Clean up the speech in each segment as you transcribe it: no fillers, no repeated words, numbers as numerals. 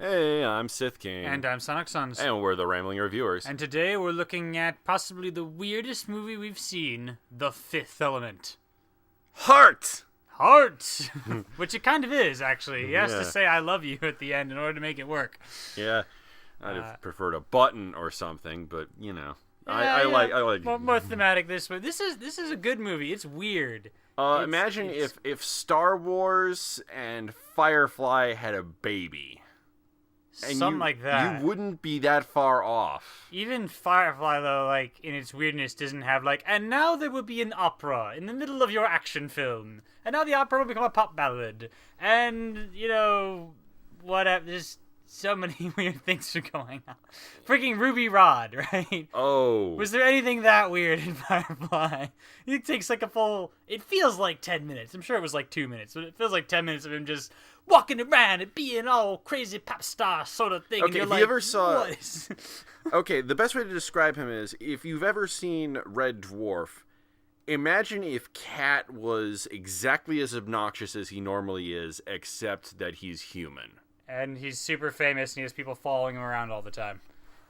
Hey, I'm Sith King. And I'm Sonic Sons. And we're the Rambling Reviewers. And today we're looking at possibly the weirdest movie we've seen, The Fifth Element. Heart! Heart! Which it kind of is, actually. He has Yeah. to say I love you at the end in order to make it work. Yeah, I'd have preferred a button or something, but, you know. I like more thematic this way. This is a good movie. It's weird. Imagine if Star Wars and Firefly had a baby. And Something like that. You wouldn't be that far off. Even Firefly, though, like, in its weirdness, doesn't have, like, and now there will be an opera in the middle of your action film. And now the opera will become a pop ballad. And, you know, whatever. There's so many weird things are going on. Freaking Ruby Rod, right? Oh. Was there anything that weird in Firefly? It takes, like, it feels like 10 minutes. I'm sure it was, like, 2 minutes. But it feels like 10 minutes of him just walking around and being all crazy pop star sort of thing. Okay, and you're if like, you ever saw... what is... Okay, the best way to describe him is, if you've ever seen Red Dwarf, imagine if Cat was exactly as obnoxious as he normally is, except that he's human. And he's super famous, and he has people following him around all the time.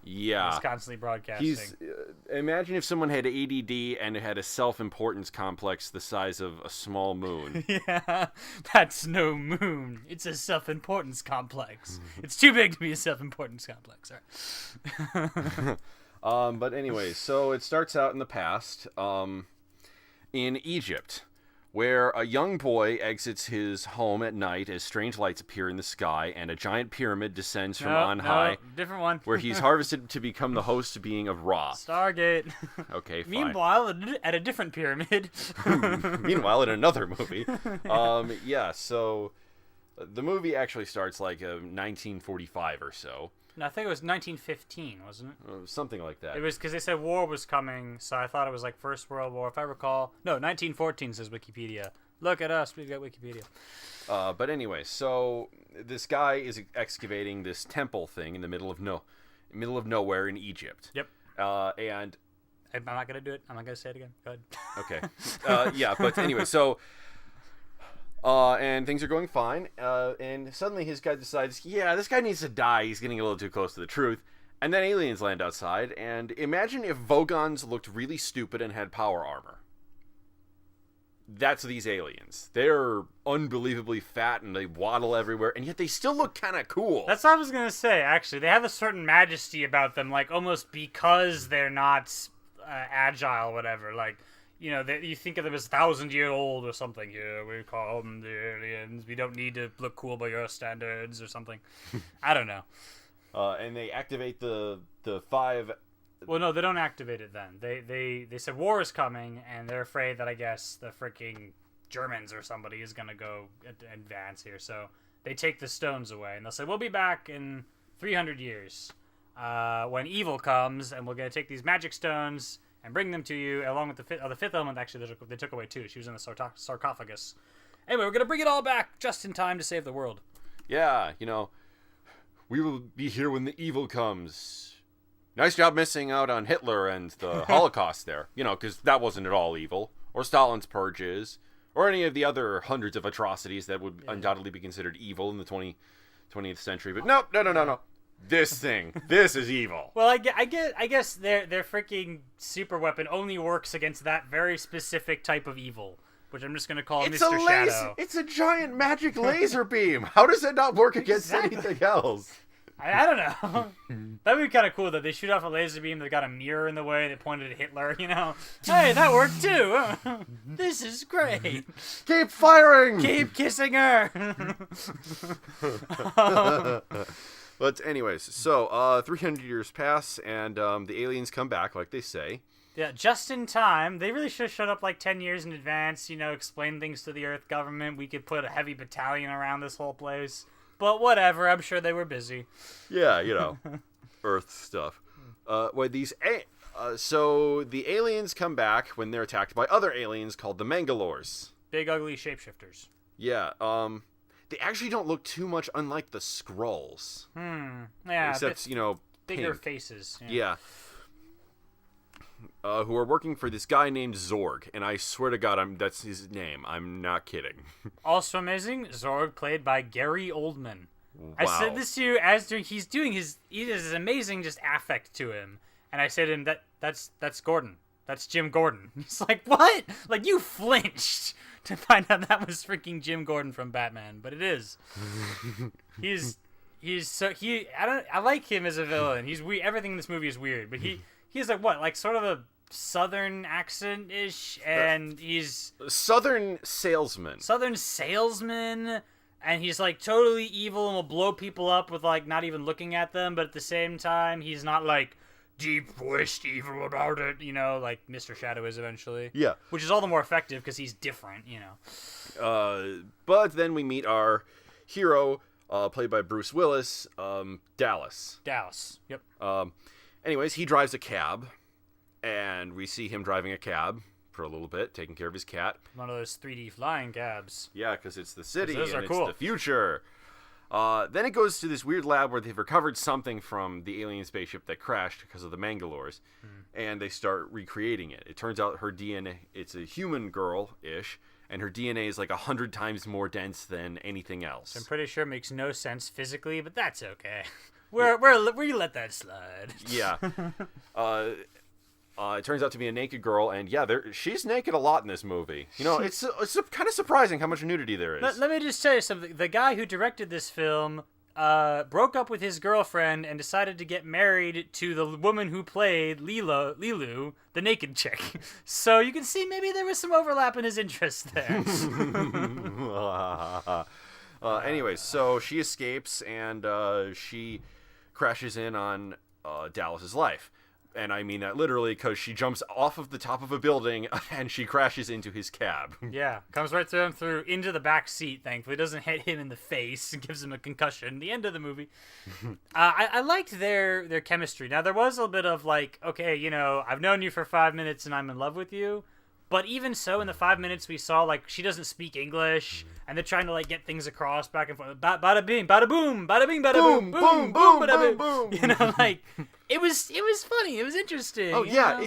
Yeah. He's constantly broadcasting. Imagine if someone had ADD and had a self-importance complex the size of a small moon. Yeah, that's no moon. It's a self-importance complex. It's too big to be a self-importance complex. All right. But anyway, so it starts out in the past, in Egypt, where a young boy exits his home at night as strange lights appear in the sky and a giant pyramid descends from on high. Different one. Where he's harvested to become the host being of Ra. Stargate. Okay, fine. Meanwhile, at a different pyramid. Meanwhile, in another movie. Yeah, so the movie actually starts like 1945 or so. No, I think it was 1915, wasn't it? Something like that. It was because they said war was coming, so I thought it was like First World War, if I recall. No, 1914 says Wikipedia. Look at us, we've got Wikipedia. But anyway, so this guy is excavating this temple thing in the middle of nowhere in Egypt. Yep. And I'm not gonna do it. I'm not gonna say it again. Go ahead. Okay. Yeah, but anyway, so. And things are going fine, and suddenly his guy decides, yeah, this guy needs to die, he's getting a little too close to the truth, and then aliens land outside, and imagine if Vogons looked really stupid and had power armor. That's these aliens. They're unbelievably fat, and they waddle everywhere, and yet they still look kind of cool. That's what I was gonna say, actually. They have a certain majesty about them, like, almost because they're not agile or whatever, like... You know, you think of them as 1,000-year-old or something. Yeah, we call them the aliens. We don't need to look cool by your standards or something. I don't know. And they activate the 5... Well, no, they don't activate it then. They said war is coming, and they're afraid that, I guess, the freaking Germans or somebody is going to go advance here. So they take the stones away, and they'll say, we'll be back in 300 years when evil comes, and we're going to take these magic stones... and bring them to you, along with the fifth element. Actually, they took away too. She was in the sarcophagus. Anyway, we're going to bring it all back just in time to save the world. Yeah, you know, we will be here when the evil comes. Nice job missing out on Hitler and the Holocaust there. You know, because that wasn't at all evil. Or Stalin's purges. Or any of the other hundreds of atrocities that would undoubtedly be considered evil in the 20th century. But no. This is evil. Well, I guess their freaking super weapon only works against that very specific type of evil, which I'm just gonna call Mr. Shadow. It's a giant magic laser beam. How does it not work against anything else? I don't know. That'd be kind of cool, though. They shoot off a laser beam, they got a mirror in the way, they pointed at Hitler, you know? Hey, that worked too! This is great! Keep firing! Keep kissing her! But anyways, so 300 years pass, and the aliens come back, like they say. Yeah, just in time. They really should have showed up like 10 years in advance, you know, explain things to the Earth government. We could put a heavy battalion around this whole place. But whatever, I'm sure they were busy. Yeah, you know, Earth stuff. So the aliens come back when they're attacked by other aliens called the Mangalores. Big, ugly shapeshifters. Yeah, they actually don't look too much unlike the Skrulls. Yeah. Except, you know, bigger pink. faces. Yeah. Who are working for this guy named Zorg, and I swear to God, that's his name. I'm not kidding. Also amazing, Zorg played by Gary Oldman. I said this to you as he's doing he has this amazing just affect to him, and I said to him that's Gordon, that's Jim Gordon. He's like, what? Like, you flinched to find out that was freaking Jim Gordon from Batman, but it is. I like him as a villain. He's weird. Everything in this movie is weird, but he's like what, like sort of a southern accent ish, and he's southern salesman, and he's like totally evil and will blow people up with like not even looking at them, but at the same time he's not like deep voiced evil about it, you know, like Mr. Shadow is eventually. Yeah, which is all the more effective because he's different, you know. But then we meet our hero, played by Bruce Willis, Dallas. Yep. Anyways, he drives a cab, and we see him driving a cab for a little bit, taking care of his cat. One of those 3D flying cabs. Yeah, because it's the city, those and are it's cool. the future. Then it goes to this weird lab where they've recovered something from the alien spaceship that crashed because of the Mangalores, and they start recreating it. It turns out her DNA, it's a human girl-ish, and her DNA is like 100 times more dense than anything else. I'm pretty sure it makes no sense physically, but that's okay. We let that slide. Yeah. It turns out to be a naked girl, and yeah, she's naked a lot in this movie. You know, it's kind of surprising how much nudity there is. Let me just tell you something. The guy who directed this film broke up with his girlfriend and decided to get married to the woman who played Lilu, the naked chick. So you can see maybe there was some overlap in his interests there. Anyways, so she escapes, and she crashes in on Dallas's life. And I mean that literally, because she jumps off of the top of a building and she crashes into his cab. Yeah, comes right through him into the back seat, thankfully. Doesn't hit him in the face and gives him a concussion. The end of the movie. I liked their chemistry. Now, there was a little bit of like, okay, you know, I've known you for 5 minutes and I'm in love with you. But even so, in the 5 minutes we saw, like, she doesn't speak English, and they're trying to, like, get things across back and forth. Bada bing, bada boom, bada bing, bada boom, boom, boom, bada boom. You know, like, it was funny. It was interesting. Oh, yeah,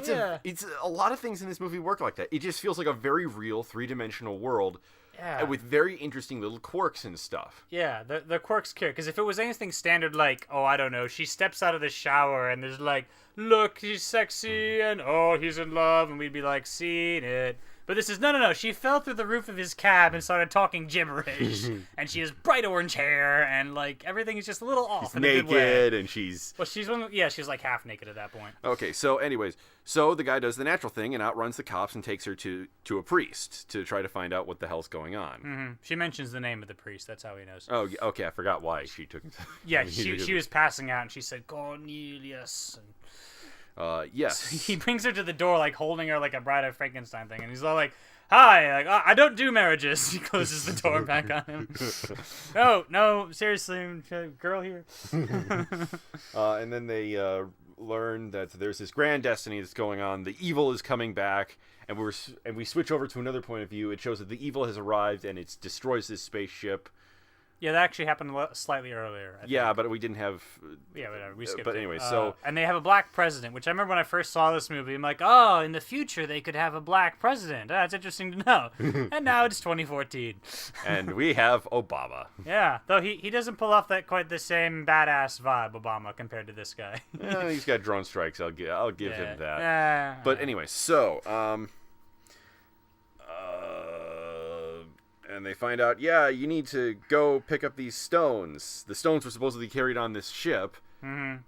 it's a lot of things in this movie work like that. It just feels like a very real 3-dimensional world. Yeah. With very interesting little quirks and stuff. Yeah, the quirks care. Because if it was anything standard like, oh, I don't know, she steps out of the shower and there's like, look, he's sexy and oh, he's in love, and we'd be like, seen it. But this is, no. She fell through the roof of his cab and started talking gibberish. And she has bright orange hair, and like everything is just a little off. She's in naked, a good way. And she's. Well, she's like half naked at that point. Okay, so anyways, the guy does the natural thing and outruns the cops and takes her to a priest to try to find out what the hell's going on. Mm-hmm. She mentions the name of the priest. That's how he knows. Oh, okay. I forgot why she took. Yeah, she was passing out, and she said Cornelius. And yes. He brings her to the door, like, holding her like a Bride of Frankenstein thing, and he's all like, hi, like, I don't do marriages. He closes the door back on him. No, seriously, girl here. And then they learn that there's this grand destiny that's going on. The evil is coming back, and we switch over to another point of view. It shows that the evil has arrived, and it destroys this spaceship. Yeah, that actually happened slightly earlier. I think. But we didn't have. Yeah, whatever. We skipped. But anyway, so and they have a black president, which I remember when I first saw this movie. I'm like, oh, in the future they could have a black president. That's interesting to know. And now it's 2014. And we have Obama. Yeah, though he doesn't pull off that quite the same badass vibe, Obama, compared to this guy. He's got drone strikes. I'll give him that. Yeah. But anyway, so and they find out, you need to go pick up these stones. The stones were supposedly carried on this ship. Mm-hmm.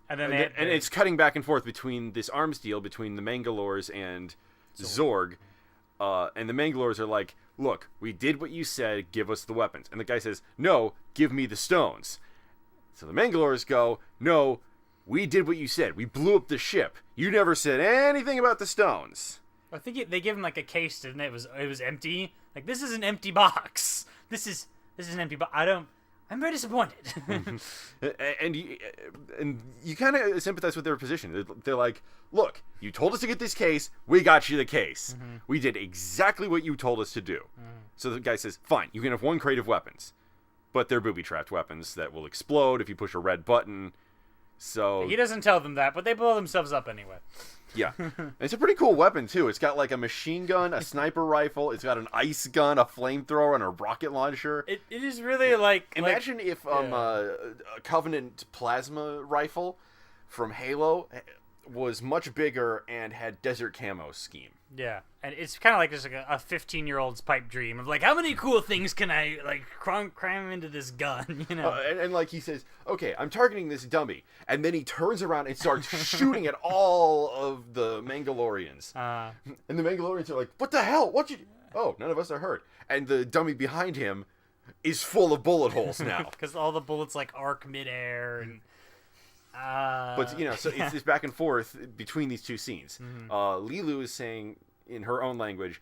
And then it's cutting back and forth between this arms deal between the Mangalores and Zorg. And the Mangalores are like, look, we did what you said, give us the weapons. And the guy says, no, give me the stones. So the Mangalores go, no, we did what you said. We blew up the ship. You never said anything about the stones. I think they give him like a case, didn't it? It was empty. Like, this is an empty box. This is an empty box. I'm very disappointed. and you kind of sympathize with their position. They're like, look, you told us to get this case. We got you the case. Mm-hmm. We did exactly what you told us to do. Mm-hmm. So the guy says, fine, you can have one crate of weapons. But they're booby-trapped weapons that will explode if you push a red button. So He doesn't tell them that, but they blow themselves up anyway. yeah, it's a pretty cool weapon too. It's got like a machine gun, a sniper rifle. It's got an ice gun, a flamethrower, and a rocket launcher. It is really like Imagine if a Covenant plasma rifle from Halo was much bigger and had desert camo scheme. Yeah, and it's kind of like just like a 15-year-old's pipe dream of like, how many cool things can I like cram into this gun, you know? And like he says, okay, I'm targeting this dummy, and then he turns around and starts shooting at all of the Mandalorians. And the Mandalorians are like, what the hell? What you? Oh, none of us are hurt. And the dummy behind him is full of bullet holes now. Because all the bullets like arc midair and. But you know, so it's back and forth between these two scenes. Lilu is saying in her own language,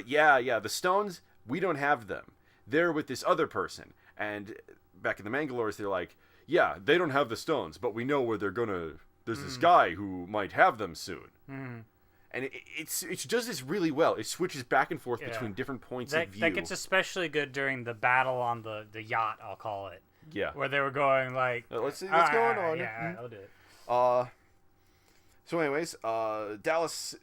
yeah, the stones, we don't have them. They're with this other person. And back in the Mangalores, they're like, yeah, they don't have the stones, but we know where they're gonna. There's this guy who might have them soon. And it does this really well. It switches back and forth between different points of view. That gets especially good during the battle on the yacht, I'll call it. Yeah. Where they were going like... let's see what's going on. Yeah, I'll do it. So anyways, Dallas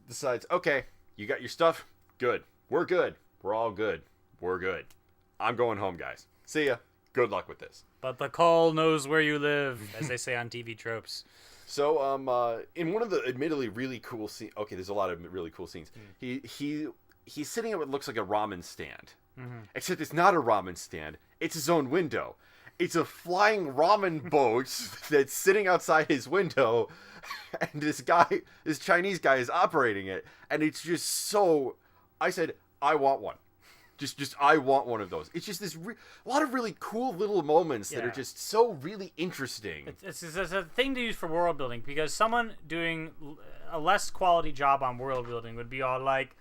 decides, okay, you got your stuff? Good. We're good. We're all good. We're good. I'm going home, guys. See ya. Good luck with this. But the call knows where you live, as they say on TV tropes. So, in one of the admittedly really cool scenes... Okay, there's a lot of really cool scenes. He's sitting at what looks like a ramen stand. Except it's not a ramen stand. It's his own window. It's a flying ramen boat that's sitting outside his window, and this Chinese guy is operating it, and it's just so... I said, I want one. Just I want one of those. It's just this a lot of really cool little moments that are just so really interesting. It's a thing to use for world building, because someone doing a less quality job on world building would be all like,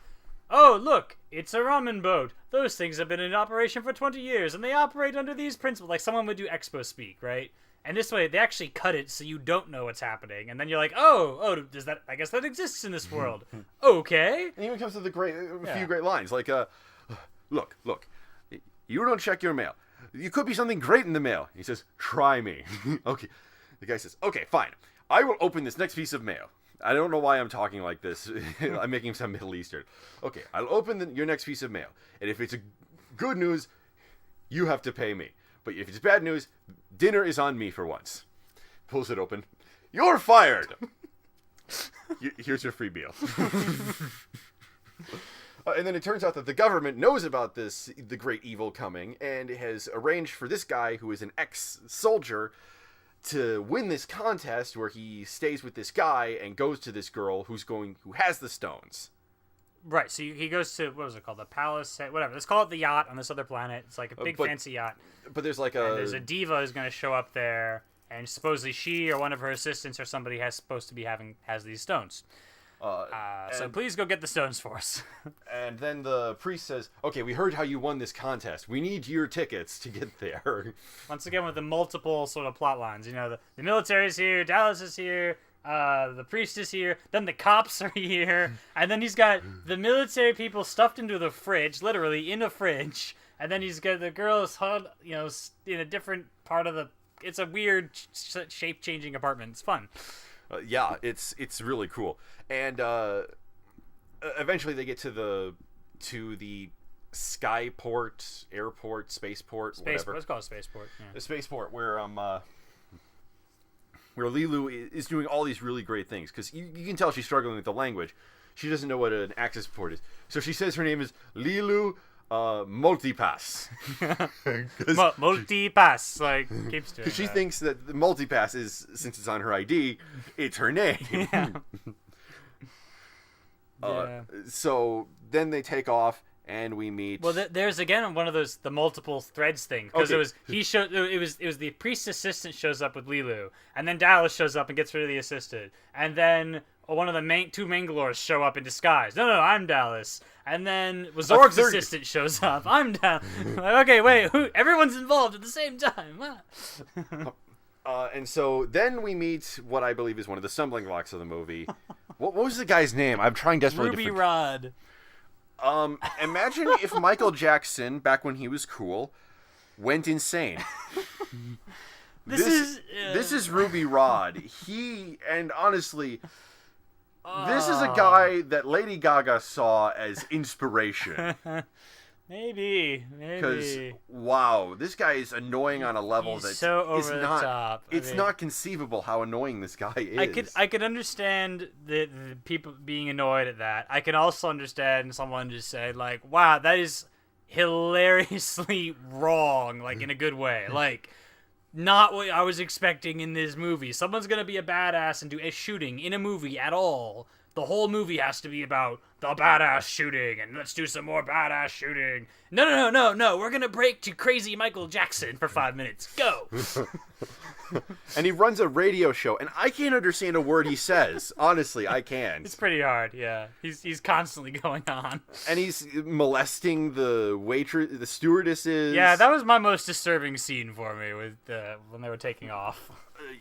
oh, look, it's a ramen boat. Those things have been in operation for 20 years, and they operate under these principles. Like, someone would do expo speak, right? And this way, they actually cut it so you don't know what's happening. And then you're like, oh, does that... I guess that exists in this world. Okay. And even comes to the few great lines, like, look, you don't check your mail. You could be something great in the mail. He says, try me. Okay. The guy says, okay, fine. I will open this next piece of mail. I don't know why I'm talking like this. I'm making some Middle Eastern. Okay, I'll open your next piece of mail. And if it's a good news, you have to pay me. But if it's bad news, dinner is on me for once. Pulls it open. You're fired! Here's your free meal. And then it turns out that the government knows about the great evil coming, and has arranged for this guy, who is an ex-soldier, to win this contest where he stays with this guy and goes to this girl who has the stones. Right, so he goes to, what was it called? The palace, whatever. Let's call it the yacht on this other planet. It's like a big fancy yacht. But there's like there's a diva who's going to show up there, and supposedly she or one of her assistants or somebody has these stones. So please go get the stones for us. And then the priest says, okay, we heard how you won this contest. We need your tickets to get there. Once again, with the multiple sort of plot lines. You know, the military's here, Dallas is here, the priest is here, then the cops are here, and then he's got the military people stuffed into the fridge, literally in a fridge, and then he's got the girls in a different part of the... It's a weird shape-changing apartment. It's fun. Yeah, it's really cool. And eventually they get to the Skyport, airport, spaceport, whatever. Let's call it spaceport. Yeah. The spaceport where Lilu is doing all these really great things, because you can tell she's struggling with the language. She doesn't know what an access port is, so she says her name is Lilu Multipass. Multipass, like, keeps doing she that. thinks that the Multipass is, since it's on her ID, it's her name. Yeah. So then they take off, and we meet. Well, there's again one of the multiple threads thing, because Okay. it was the priest assistant shows up with Lilu, and then Dallas shows up and gets rid of the assistant, and then one of the two Mangalores show up in disguise. No, I'm Dallas. And then Zorg's assistant shows up. I'm Dallas. Like, okay, wait, everyone's involved at the same time. And so then we meet what I believe is one of the stumbling blocks of the movie. What was the guy's name? I'm trying desperately Ruby Rod. Imagine if Michael Jackson, back when he was cool, went insane. This is Ruby Rod. And honestly, this is a guy that Lady Gaga saw as inspiration. Maybe. Because wow, this guy is annoying on a level that's so over the top. It's not conceivable how annoying this guy is. I could understand the people being annoyed at that. I can also understand someone just saying like, "Wow, that is hilariously wrong," like in a good way, like. Not what I was expecting in this movie. Someone's gonna be a badass and do a shooting in a movie at all. The whole movie has to be about the badass shooting, and let's do some more badass shooting. No. We're gonna break to crazy Michael Jackson for 5 minutes. Go. And he runs a radio show, and I can't understand a word he says. Honestly, I can't. It's pretty hard, yeah. He's constantly going on. And he's molesting the stewardesses. Yeah, that was my most disturbing scene for me with when they were taking off.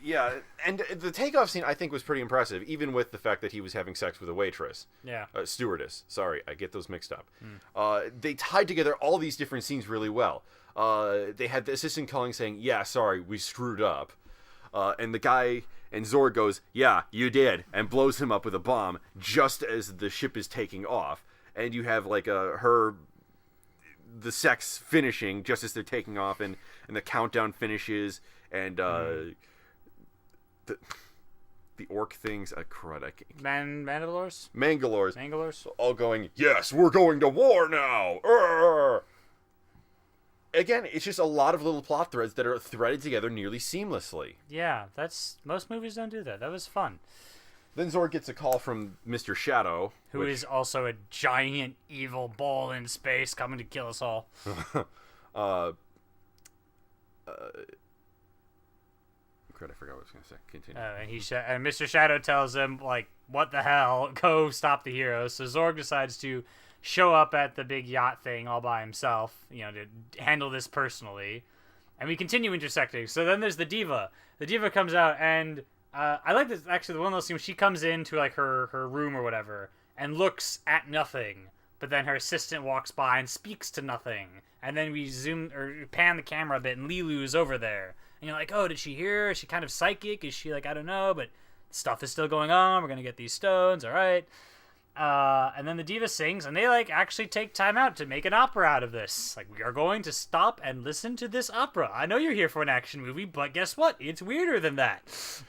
Yeah, and the takeoff scene I think was pretty impressive, even with the fact that he was having sex with a waitress. Yeah. Stewardess. Sorry, I get those mixed up. They tied together all these different scenes really well. They had the assistant calling saying, "Yeah, sorry, we screwed up." And the guy, and Zorg goes, "Yeah, you did," and blows him up with a bomb just as the ship is taking off. And you have like the sex finishing just as they're taking off, and the countdown finishes, and the orc things, crud, I can't. Mangalores? Mangalores. All going, "Yes, we're going to war now!" Urgh! Again, it's just a lot of little plot threads that are threaded together nearly seamlessly. Yeah, most movies don't do that. That was fun. Then Zorg gets a call from Mr. Shadow. Who is also a giant evil ball in space coming to kill us all. Crud, I forgot what I was going to say. Continue. And Mr. Shadow tells him, like, what the hell? Go stop the heroes. So Zorg decides to show up at the big yacht thing all by himself, to handle this personally. And we continue intersecting. So then there's the diva. The diva comes out, and I like this, actually, one of those scenes, she comes into, like, her room or whatever, and looks at nothing. But then her assistant walks by and speaks to nothing. And then we zoom, or pan the camera a bit, and Lilu's over there. And you're like, oh, did she hear? Is she kind of psychic? Is she like, I don't know, but stuff is still going on. We're going to get these stones, all right. And then the diva sings, and they like actually take time out to make an opera out of this. Like, we are going to stop and listen to this opera. I know you're here for an action movie, but guess what? It's weirder than that.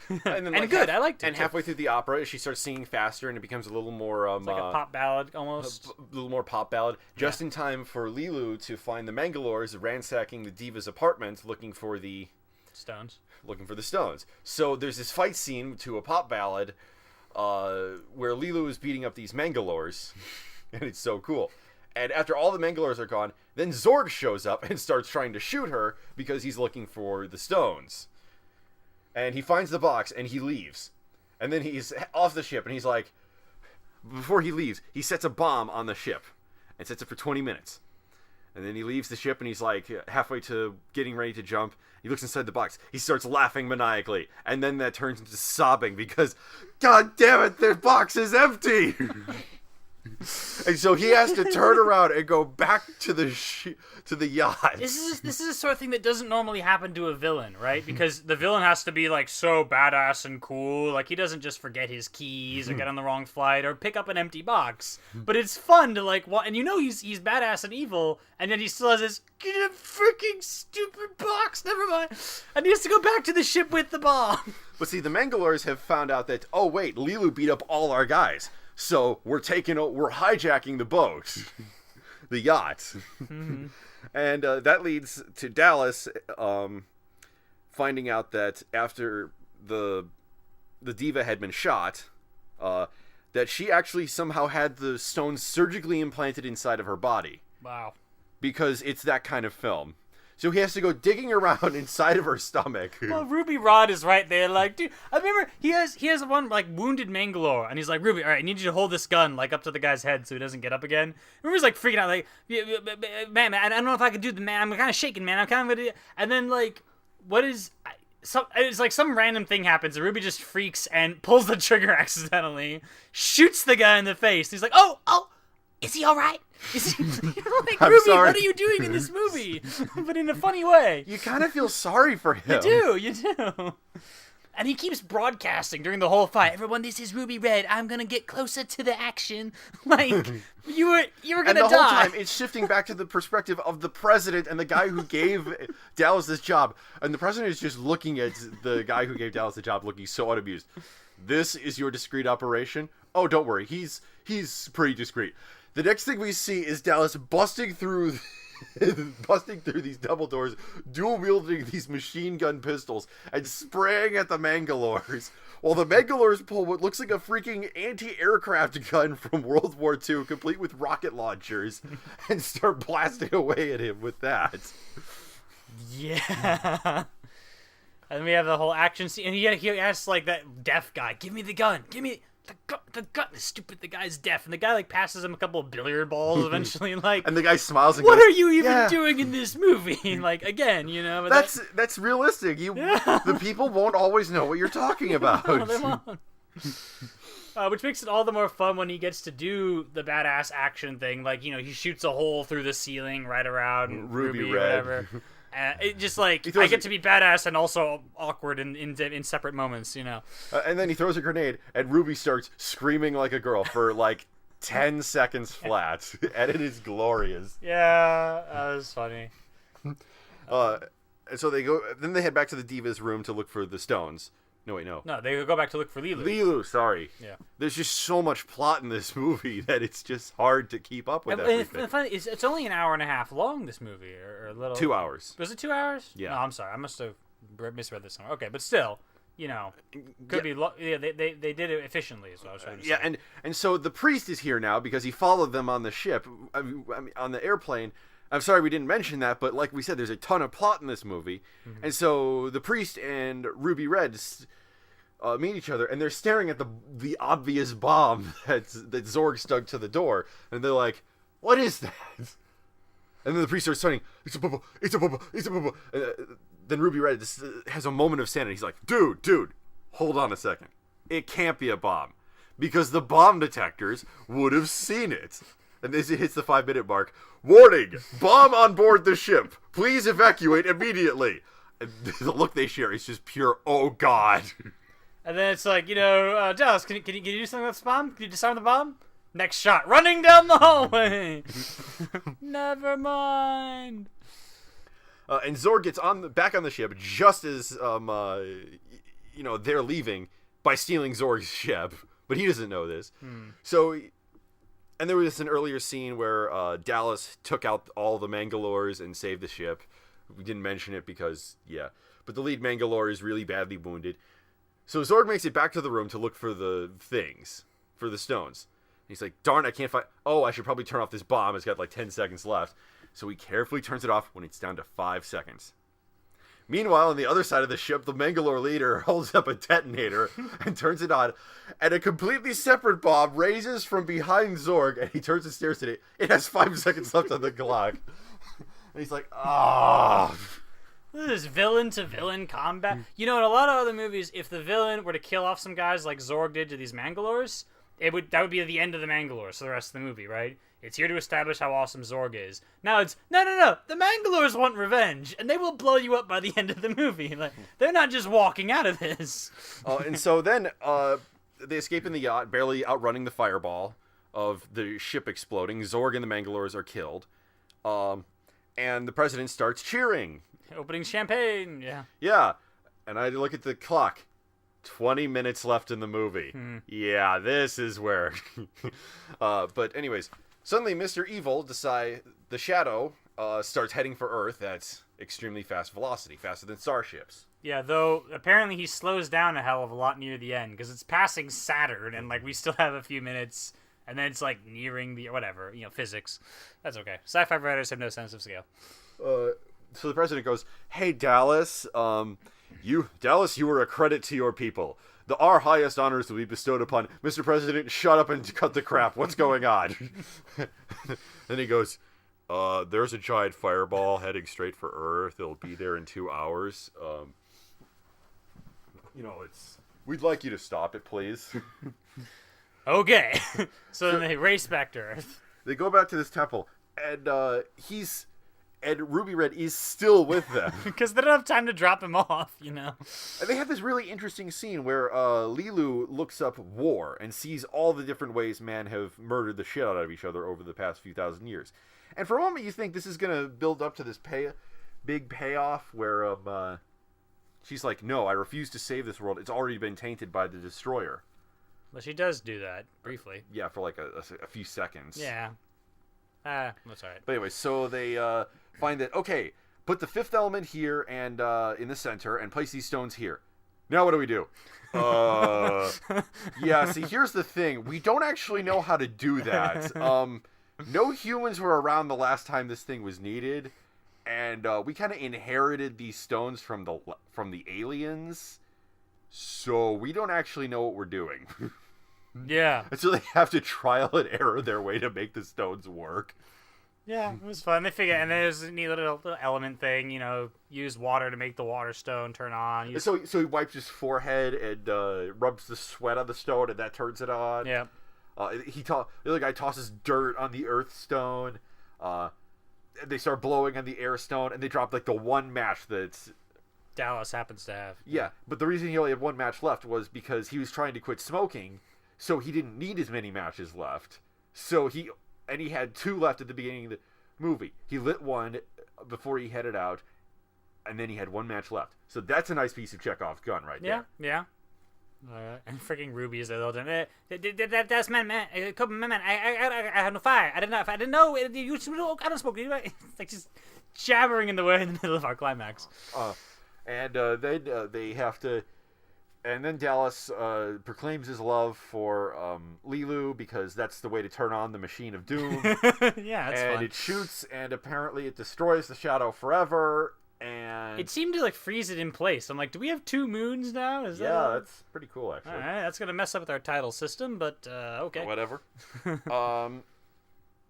And, then, good. I liked it. And halfway through the opera, she starts singing faster, and it becomes a little more it's like a pop ballad almost. A little more pop ballad, just in time for Lilu to find the Mangalores ransacking the diva's apartment, looking for the stones. So there's this fight scene to a pop ballad. Where Lilu is beating up these Mangalores, and it's so cool. And after all the Mangalores are gone, then Zorg shows up and starts trying to shoot her because he's looking for the stones. And he finds the box, and he leaves. And then he's off the ship, and he's like, before he leaves, he sets a bomb on the ship, and sets it for 20 minutes. And then he leaves the ship, and he's like halfway to getting ready to jump. He looks inside the box. He starts laughing maniacally. And then that turns into sobbing because, God damn it, the box is empty. And so he has to turn around and go back to the yacht. This is the sort of thing that doesn't normally happen to a villain, right? Because the villain has to be like so badass and cool. Like, he doesn't just forget his keys or get on the wrong flight or pick up an empty box. But it's fun to like, and he's badass and evil, and then he still has this freaking stupid box. Never mind. And he has to go back to the ship with the bomb. But see, the Mangalores have found out that, oh wait, Lilu beat up all our guys. So we're hijacking the boat, the yacht, and that leads to Dallas finding out that after the diva had been shot, that she actually somehow had the stones surgically implanted inside of her body. Wow! Because it's that kind of film. So he has to go digging around inside of her stomach. Well, Ruby Rod is right there. Like, dude, I remember he has one like wounded Mangalore, and he's like, Ruby, all right, I need you to hold this gun like up to the guy's head so he doesn't get up again. Ruby's like freaking out, like, man, I don't know if I can do the man. I'm kind of shaking, man. I'm kind of gonna. And then like, it's like some random thing happens, and Ruby just freaks and pulls the trigger accidentally, shoots the guy in the face. He's like, oh. is he all right? Is he like, I'm Ruby, sorry. what are you doing in this movie? But in a funny way. You kind of feel sorry for him. You do. And he keeps broadcasting during the whole fight. Everyone, this is Ruby Red. I'm gonna get closer to the action. Like you were gonna And the die. whole time, it's shifting back to the perspective of the president and the guy who gave Dallas this job. And the president is just looking at the guy who gave Dallas the job, looking so unamused. This is your discreet operation? Oh, don't worry. He's pretty discreet. The next thing we see is Dallas busting through these double doors, dual wielding these machine gun pistols, and spraying at the Mangalores. While the Mangalores pull what looks like a freaking anti-aircraft gun from World War II, complete with rocket launchers, and start blasting away at him with that. Yeah. And we have the whole action scene, and he asks like that deaf guy, "Give me the gun, give me the gun." The guy's deaf, and the guy like passes him a couple of billiard balls eventually, and like, And the guy smiles and what goes, are you even "Yeah, doing in this movie? Like again, but That's realistic. The people won't always know what you're talking about. No, they won't. Which makes it all the more fun when he gets to do the badass action thing, like he shoots a hole through the ceiling right around Ruby Ruby Red. or whatever. It just like He throws I get to be badass and also awkward in separate moments, And then he throws a grenade, and Ruby starts screaming like a girl for like 10 seconds flat, and it is glorious. Yeah, that was funny. And so then they head back to the Diva's room to look for the stones. No, wait, no. No, they go back to look for Lilu. Lilu, sorry. Yeah. There's just so much plot in this movie that it's just hard to keep up with And everything. the funny is, it's only an hour and a half long. This movie, or a little. 2 hours. Was it 2 hours? Yeah. No, I'm sorry. I must have misread this somewhere. Okay, but still, could be. Yeah, they did it efficiently. Is what I was trying to say. Yeah, and so the priest is here now because he followed them on the ship, I mean, on the airplane. I'm sorry we didn't mention that, but like we said, there's a ton of plot in this movie. Mm-hmm. And so the priest and Ruby Red meet each other, and they're staring at the obvious bomb that Zorg stuck to the door, and they're like, "What is that?" And then the priest starts saying, "It's a bubble, it's a bubble, it's a bubble." Then Ruby Red has a moment of sanity. He's like, dude, hold on a second. It can't be a bomb, because the bomb detectors would have seen it." And as it hits the 5-minute mark, "Warning! Bomb on board the ship. Please evacuate immediately." And the look they share is just pure, oh god. And then it's like, Dallas, can you do something with this bomb? Can you disarm the bomb? Next shot, running down the hallway. Never mind. And Zorg gets back on the ship just as they're leaving by stealing Zorg's ship, but he doesn't know this. So, and there was an earlier scene where Dallas took out all the Mangalores and saved the ship. We didn't mention it because, but the lead Mangalore is really badly wounded. So Zorg makes it back to the room to look for the things, for the stones. He's like, "Darn, I can't find... Oh, I should probably turn off this bomb. It's got like 10 seconds left." So he carefully turns it off when it's down to 5 seconds. Meanwhile, on the other side of the ship, the Mangalore leader holds up a detonator and turns it on, and a completely separate bomb raises from behind Zorg, and he turns and stares at it. It has 5 seconds left on the clock. And he's like, "Ah." This is villain to villain combat. In a lot of other movies, if the villain were to kill off some guys like Zorg did to these Mangalores, that would be the end of the Mangalores for the rest of the movie, right? It's here to establish how awesome Zorg is. Now it's no. The Mangalores want revenge, and they will blow you up by the end of the movie. Like they're not just walking out of this. And so then they escape in the yacht, barely outrunning the fireball of the ship exploding. Zorg and the Mangalores are killed, and the president starts cheering. Opening champagne, yeah. Yeah, and I look at the clock. 20 minutes left in the movie. Yeah, this is where. But anyways, suddenly Mr. Evil the Shadow starts heading for Earth at extremely fast velocity, faster than starships. Yeah, though apparently he slows down a hell of a lot near the end because it's passing Saturn and like we still have a few minutes, and then it's like nearing the whatever physics. That's okay. Sci-fi writers have no sense of scale. So the president goes, "Hey Dallas, you were a credit to your people. Our highest honors will be bestowed upon Mr. President. Shut up and cut the crap. What's going on?" Then he goes, "There's a giant fireball heading straight for Earth. It'll be there in 2 hours. We'd like you to stop it, please." Okay. So then they race back to Earth. they go back to this temple, and Ruby Red is still with them. Because they don't have time to drop him off, you know. And they have this really interesting scene where Lilu looks up war and sees all the different ways men have murdered the shit out of each other over the past few thousand years. And for a moment, you think this is going to build up to this big payoff where she's like, no, I refuse to save this world. It's already been tainted by the Destroyer. Well, she does do that, briefly. Yeah, for like a few seconds. Yeah. That's all right. But anyway, so they find that, okay, put the fifth element here and in the center and place these stones here. Now what do we do? Yeah, see, here's the thing. We don't actually know how to do that. No humans were around the last time this thing was needed. And we kind of inherited these stones from the aliens. So we don't actually know what we're doing. Yeah. And so they have to trial and error their way to make the stones work. Yeah, it was fun. They figure, and there's a neat little element thing, you know, use water to make the water stone turn on. So he wipes his forehead and rubs the sweat on the stone, and that turns it on. Yeah. The other guy tosses dirt on the earth stone. They start blowing on the air stone, and they drop like the one match that's Dallas happens to have. Yeah, but the reason he only had one match left was because he was trying to quit smoking, so he didn't need as many matches left. So he had two left at the beginning of the movie. He lit one before he headed out, and then he had one match left. So that's a nice piece of Chekhov's gun right there. Yeah. And freaking Ruby is there all the time. That's man. I had no fire. I didn't know. You I don't smoke. It's like just jabbering in the way in the middle of our climax. And they have to, and then Dallas proclaims his love for Lilu because that's the way to turn on the machine of doom. Yeah, that's and fun. It shoots, and apparently it destroys the shadow forever. And it seemed to like freeze it in place. I'm like, do we have two moons now? That's pretty cool, actually. All right, that's gonna mess up with our title system, but okay. Whatever.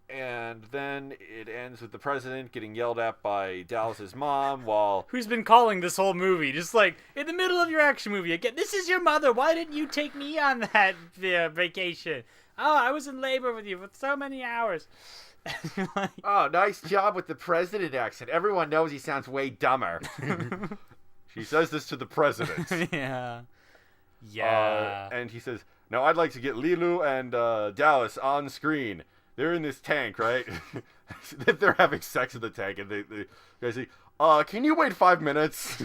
And then it ends with the president getting yelled at by Dallas's mom while... Who's been calling this whole movie, just like, in the middle of your action movie again, this is your mother, why didn't you take me on that vacation? Oh, I was in labor with you for so many hours. Like, oh, nice job with the president accent. Everyone knows he sounds way dumber. She says this to the president. Yeah. And he says, now I'd like to get Lilu and Dallas on screen. They're in this tank, right? They're having sex in the tank, and the guys say, can you wait 5 minutes?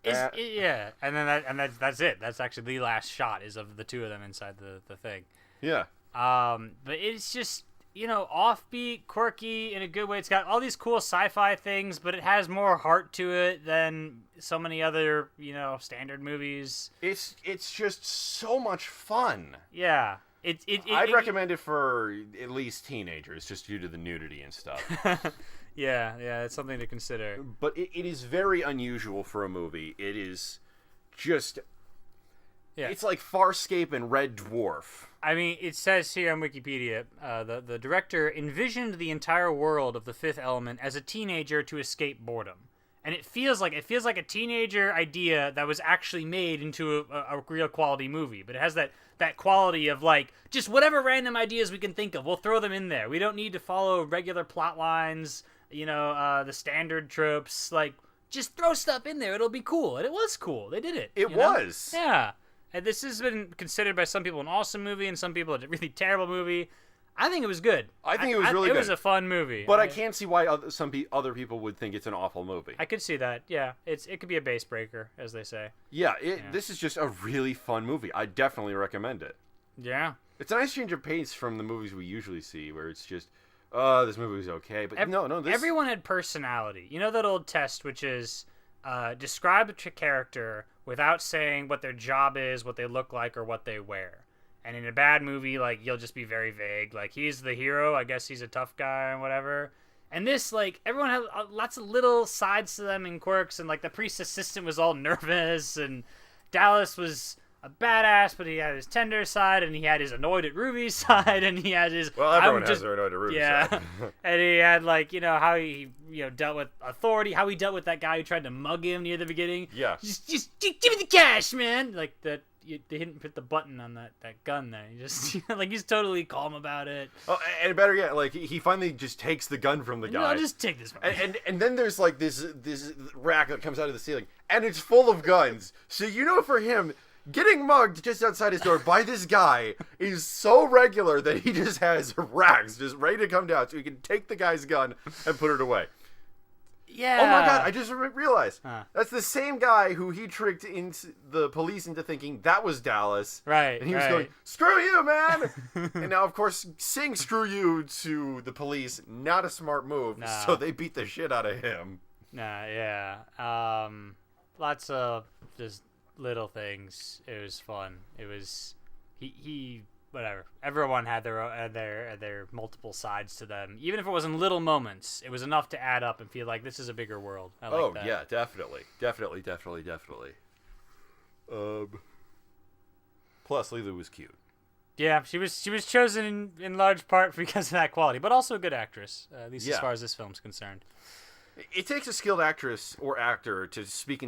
Yeah, and then that's it. That's actually the last shot is of the two of them inside the thing. Yeah. But it's just, you know, offbeat, quirky in a good way. It's got all these cool sci-fi things, but it has more heart to it than so many other, you know, standard movies. It's just so much fun. Yeah. I'd recommend it for at least teenagers, just due to the nudity and stuff. Yeah, it's something to consider. But it is very unusual for a movie. It is just... Yeah. It's like Farscape and Red Dwarf. I mean, it says here on Wikipedia, the director envisioned the entire world of The Fifth Element as a teenager to escape boredom. And it feels like a teenager idea that was actually made into a real quality movie. But it has that quality of, like, just whatever random ideas we can think of, we'll throw them in there. We don't need to follow regular plot lines, you know, the standard tropes. Like, just throw stuff in there. It'll be cool. And it was cool. They did it. It was. Know? Yeah. And this has been considered by some people an awesome movie and some people a really terrible movie. I think it was good. I think it was really good. It was a fun movie. But I can't see why other people would think it's an awful movie. I could see that. Yeah, it could be a base breaker, as they say. Yeah, this is just a really fun movie. I definitely recommend it. Yeah. It's a nice change of pace from the movies we usually see, where it's just, this movie's okay. But everyone had personality. You know that old test, which is describe a character without saying what their job is, what they look like, or what they wear. And in a bad movie, like, you'll just be very vague. Like, he's the hero. I guess he's a tough guy and whatever. And this, like, everyone had lots of little sides to them and quirks. And, like, the priest assistant was all nervous. And Dallas was a badass, but he had his tender side. And he had his annoyed at Ruby side. And he had his... Well, everyone has their annoyed at Ruby side. And he had, like, you know, how he, you know, dealt with authority. How he dealt with that guy who tried to mug him near the beginning. Yeah. Just give me the cash, man. Like, that... they didn't put the button on that gun there. You just like he's totally calm about it. Oh, and better yet, like he finally just takes the gun from the guy. No, just take this from me. And then there's like this rack that comes out of the ceiling, and it's full of guns. So you know, for him, getting mugged just outside his door by this guy is so regular that he just has racks just ready to come down, so he can take the guy's gun and put it away. Yeah. Oh my god, I just realized. Huh. That's the same guy who he tricked into the police into thinking that was Dallas. Right. And he was going, "Screw you, man!" And now, of course, saying "screw you" to the police, not a smart move, Nah. so they beat the shit out of him. Nah, yeah. Lots of just little things. It was fun. It was he whatever. Everyone had their multiple sides to them. Even if it was in little moments, it was enough to add up and feel like this is a bigger world. I like that. Yeah, definitely. Plus, Lulu was cute. Yeah, she was chosen in large part because of that quality, but also a good actress, at least as far as this film's concerned. It takes a skilled actress or actor to speak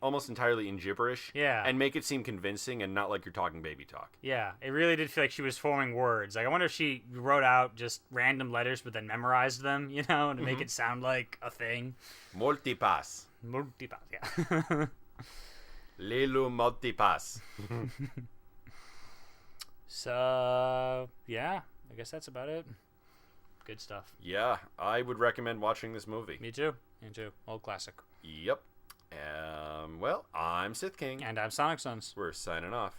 almost entirely in gibberish, Yeah. and make it seem convincing and not like you're talking baby talk. Yeah, it really did feel like she was forming words. Like, I wonder if she wrote out just random letters but then memorized them, to make it sound like a thing. Multipass. Multipass, yeah. Lelu multipass. So, yeah, I guess that's about it. Good stuff. Yeah, I would recommend watching this movie. Me too. Old classic. Yep. Well, I'm Sith King. And I'm Sonic Sons. We're signing off.